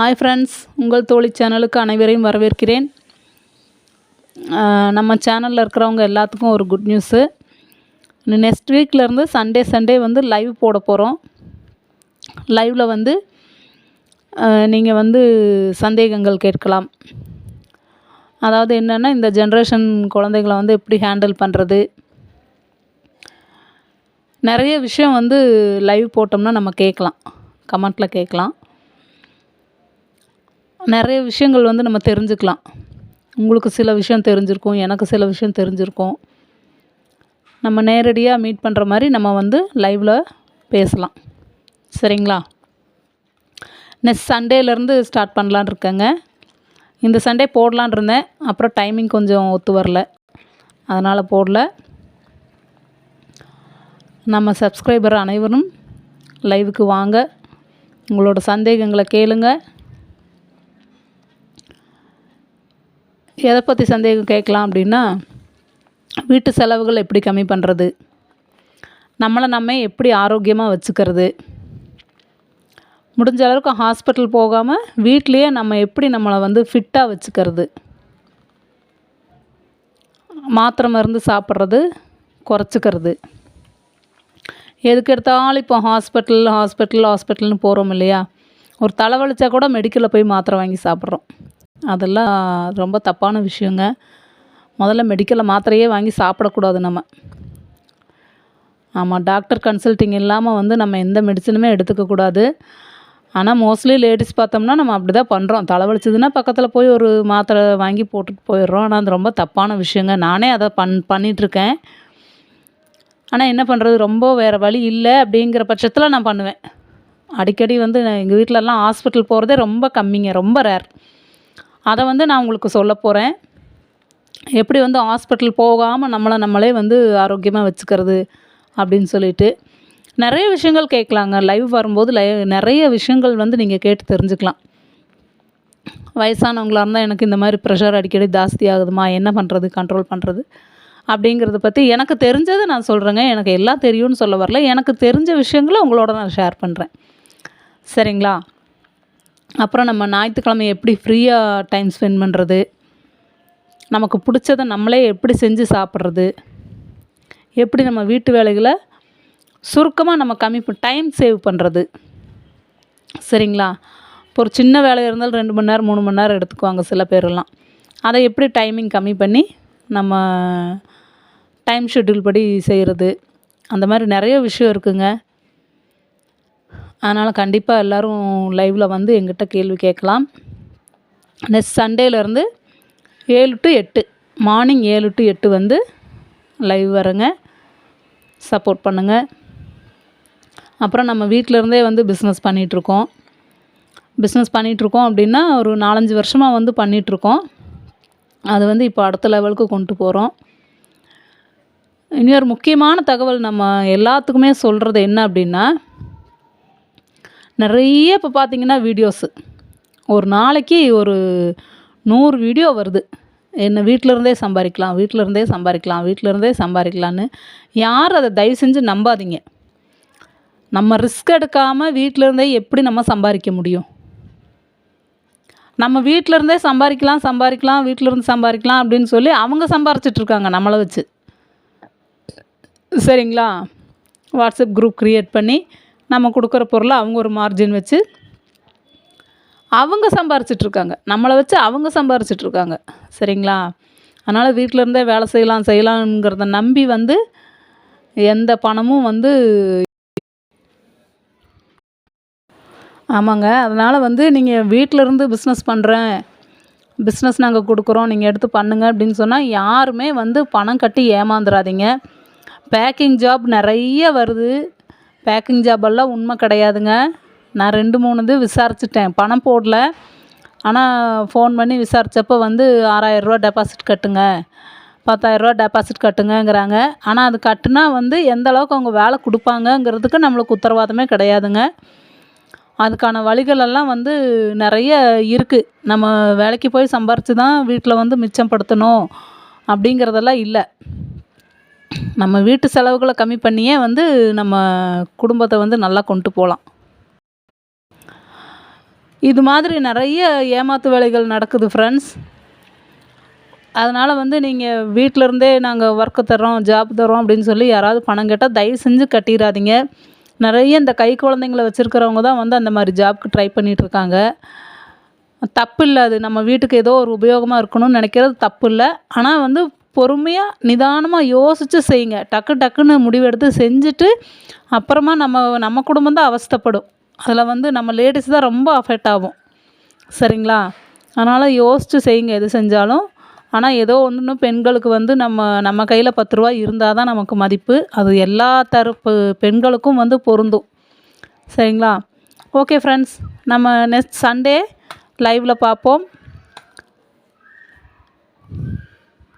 Hi friends, உங்கள் தோழி சேனலுக்கு அனைவரையும் வரவேற்கிறேன். நம்ம சேனலில் இருக்கிறவங்க எல்லாத்துக்கும் ஒரு குட் நியூஸு. நெக்ஸ்ட் வீக்லேருந்து சண்டே வந்து லைவ் போட போகிறோம். லைவில் வந்து நீங்கள் வந்து சந்தேகங்கள் கேட்கலாம். அதாவது என்னென்னா, இந்த ஜென்ரேஷன் குழந்தைகளை வந்து எப்படி ஹேண்டில் பண்ணுறது, நிறைய விஷயம் வந்து லைவ் போட்டோம்னா நம்ம கேட்கலாம், கமெண்ட்டில் கேட்கலாம். நிறைய விஷயங்கள் வந்து நம்ம தெரிஞ்சுக்கலாம். உங்களுக்கு சில விஷயம் தெரிஞ்சிருக்கும், எனக்கு சில விஷயம் தெரிஞ்சிருக்கும். நம்ம நேரடியாக மீட் பண்ணுற மாதிரி நம்ம வந்து லைவில் பேசலாம். சரிங்களா? நெக்ஸ்ட் சண்டேலேருந்து ஸ்டார்ட் பண்ணலான் இருக்கேங்க. இந்த சண்டே போடலான் இருந்தேன், அப்புறம் டைமிங் கொஞ்சம் ஒத்து வரல, அதனால் போடல. நம்ம சப்ஸ்கிரைபர் அனைவரும் லைவுக்கு வாங்க, உங்களோட சந்தேகங்களை கேளுங்க. எதை பற்றி சந்தேகம் கேட்கலாம் அப்படின்னா, வீட்டு செலவுகள் எப்படி கம்மி பண்ணுறது, நம்மளை நம்ம எப்படி ஆரோக்கியமாக வச்சுக்கிறது, முடிஞ்ச அளவுக்கு ஹாஸ்பிட்டல் போகாமல் வீட்லேயே நம்ம எப்படி நம்மளை வந்து ஃபிட்டாக வச்சுக்கிறது, மாத்திரை மருந்து சாப்பிட்றது குறைச்சிக்கிறது. எதுக்கு எடுத்தாலும் இப்போ ஹாஸ்பிட்டல்னு போகிறோம் இல்லையா? ஒரு தலைவலிச்சா கூட மெடிக்கலில் போய் மாத்திரை வாங்கி சாப்பிட்றோம். அதெல்லாம் ரொம்ப தப்பான விஷயங்க. முதல்ல மெடிக்கலில் மாத்திரையே வாங்கி சாப்பிடக்கூடாது நம்ம. ஆமாம், டாக்டர் கன்சல்ட்டிங் இல்லாமல் வந்து நம்ம எந்த மெடிசனுமே எடுத்துக்கக்கூடாது. ஆனால் மோஸ்ட்லி லேடிஸ் பார்த்தோம்னா நம்ம அப்படி தான் பண்ணுறோம். தலைவலிச்சதுன்னா பக்கத்தில் போய் ஒரு மாத்திரை வாங்கி போட்டுட்டு போயிடுறோம். ஆனால் அது ரொம்ப தப்பான விஷயங்க. நானே அதை பண்ணிகிட்ருக்கேன். ஆனால் என்ன பண்ணுறது, ரொம்ப வேறு வழி இல்லை அப்படிங்கிற பட்சத்தில் நான் பண்ணுவேன். அடிக்கடி வந்து எங்கள் வீட்டிலலாம் ஹாஸ்பிட்டல் போகிறதே ரொம்ப கம்மிங்க, ரொம்ப ரேர். அதை வந்து நான் உங்களுக்கு சொல்ல போகிறேன். எப்படி வந்து ஹாஸ்பிட்டல் போகாமல் நம்மளே வந்து ஆரோக்கியமாக வச்சுக்கிறது அப்படின்னு சொல்லிட்டு நிறைய விஷயங்கள் கேட்கலாங்க. லைவ் வரும்போது நிறைய விஷயங்கள் வந்து நீங்கள் கேட்டு தெரிஞ்சுக்கலாம். வயசானவங்களாக இருந்தால் எனக்கு இந்த மாதிரி ப்ரெஷர் அடிக்கடி ஜாஸ்தி ஆகுதுமா, என்ன பண்ணுறது, கண்ட்ரோல் பண்ணுறது அப்படிங்கிறத பற்றி எனக்கு தெரிஞ்சதை நான் சொல்கிறேங்க. எனக்கு எல்லாம் தெரியும்னு சொல்ல வரல, எனக்கு தெரிஞ்ச விஷயங்களை உங்களோட நான் ஷேர் பண்ணுறேன். சரிங்களா? அப்புறம் நம்ம ஞாயிற்றுக்கிழமை எப்படி ஃப்ரீயாக டைம் ஸ்பெண்ட் பண்ணுறது, நமக்கு பிடிச்சதை நம்மளே எப்படி செஞ்சு சாப்பிட்றது, எப்படி நம்ம வீட்டு வேலைகளை சுருக்கமாக நம்ம டைம் சேவ் பண்ணுறது. சரிங்களா? இப்போ ஒரு சின்ன வேலை இருந்தாலும் 2 மணி நேரம் 3 மணி நேரம் எடுத்துக்குவாங்க சில பேரெல்லாம். அதை எப்படி டைமிங் கம்மி பண்ணி நம்ம டைம் ஷெட்யூல் படி செய்கிறது, அந்த மாதிரி நிறைய விஷயம் இருக்குங்க. அதனால் கண்டிப்பாக எல்லோரும் லைவில் வந்து எங்கிட்ட கேள்வி கேட்கலாம். நெக்ஸ்ட் சண்டேலேருந்து 7 to 8 மார்னிங் 7 to 8 வந்து லைவ் வரேங்க. சப்போர்ட் பண்ணுங்கள். அப்புறம் நம்ம வீட்டிலருந்தே வந்து பிஸ்னஸ் பண்ணிகிட்ருக்கோம் அப்படின்னா ஒரு 4-5 வருஷமாக வந்து பண்ணிகிட்ருக்கோம். அது வந்து இப்போ அடுத்த லெவலுக்கு கொண்டு போகிறோம். இனி ஒரு முக்கியமான தகவல் நம்ம எல்லாத்துக்குமே சொல்கிறது என்ன அப்படின்னா, நிறைய இப்போ பார்த்திங்கன்னா வீடியோஸு ஒரு நாளைக்கு ஒரு 100 வீடியோ வருது. என்ன வீட்டிலருந்தே சம்பாதிக்கலான்னு. யாரும் அதை தயவு செஞ்சு நம்பாதீங்க. நம்ம ரிஸ்க் எடுக்காமல் வீட்டிலருந்தே எப்படி நம்ம சம்பாதிக்க முடியும்? நம்ம வீட்டிலருந்தே சம்பாதிக்கலாம் அப்படின்னு சொல்லி அவங்க சம்பாரிச்சிட்ருக்காங்க நம்மளை வச்சு. சரிங்களா? வாட்ஸ்அப் குரூப் க்ரியேட் பண்ணி நம்ம கொடுக்குற பொருளை அவங்க ஒரு மார்ஜின் வச்சு அவங்க சம்பாரிச்சிட்ருக்காங்க, நம்மளை வச்சு அவங்க சம்பாரிச்சிட்ருக்காங்க. சரிங்களா? அதனால் வீட்டிலருந்தே வேலை செய்யலாங்கிறத நம்பி வந்து எந்த பணமும் வந்து ஆமாங்க. அதனால் வந்து நீங்கள் வீட்டிலருந்து பிஸ்னஸ் நாங்கள் கொடுக்குறோம், நீங்கள் எடுத்து பண்ணுங்க அப்படின்னு சொன்னால் யாருமே வந்து பணம் கட்டி ஏமாந்துடாதீங்க. பேக்கிங் ஜாப் நிறைய வருது. பேக்கிங் ஜாபெல்லாம் உண்மை கிடையாதுங்க. நான் 2-3 இது விசாரிச்சுட்டேன், பணம் போடல. ஆனால் ஃபோன் பண்ணி விசாரித்தப்போ வந்து 6,000 ரூபா டெபாசிட் கட்டுங்க, 10,000 ரூபா டெபாசிட் கட்டுங்கங்கிறாங்க. ஆனால் அது கட்டுனா வந்து எந்த அளவுக்கு அவங்க வேலை கொடுப்பாங்கங்கிறதுக்கு நம்மளுக்கு உத்தரவாதமே கிடையாதுங்க. அதுக்கான வழிகளெல்லாம் வந்து நிறைய இருக்குது. நம்ம வேலைக்கு போய் சம்பாரித்து தான் வீட்டில் வந்து மிச்சப்படுத்தணும் அப்படிங்கிறதெல்லாம் இல்லை. நம்ம வீட்டு செலவுகளை கம்மி பண்ணியே வந்து நம்ம குடும்பத்தை வந்து நல்லா கொண்டு போகலாம். இது மாதிரி நிறைய ஏமாத்து வேலைகள் நடக்குது ஃப்ரெண்ட்ஸ். அதனால் வந்து நீங்கள் வீட்டிலருந்தே நாங்கள் ஒர்க்கு தர்றோம், ஜாப் தர்றோம் அப்படின்னு சொல்லி யாராவது பணம் கேட்டால் தயவு செஞ்சு கட்டிடாதீங்க. நிறைய இந்த கை குழந்தைங்கள வச்சுருக்கிறவங்க தான் வந்து அந்த மாதிரி ஜாப்க்கு ட்ரை பண்ணிகிட்ருக்காங்க. தப்பு இல்லை, அது நம்ம வீட்டுக்கு ஏதோ ஒரு உபயோகமாக இருக்கணும்னு நினைக்கிறது தப்பு இல்லை. ஆனால் வந்து பொறுமையாக நிதானமாக யோசித்து செய்யுங்க. டக்குன்னு முடிவெடுத்து செஞ்சுட்டு அப்புறமா நம்ம குடும்பம் தான் அவஸ்தைப்படும். அதில் வந்து நம்ம லேடிஸ் தான் ரொம்ப அஃபெக்ட் ஆகும். சரிங்களா? அதனால் யோசித்து செய்யுங்க எது செஞ்சாலும். ஆனால் ஏதோ ஒன்று பெண்களுக்கு வந்து நம்ம கையில் 10 ரூபா இருந்தால் தான் நமக்கு மதிப்பு. அது எல்லா தரப்பு பெண்களுக்கும் வந்து பொருந்தும். சரிங்களா? ஓகே ஃப்ரெண்ட்ஸ், நம்ம நெக்ஸ்ட் சண்டே லைவில் பார்ப்போம்.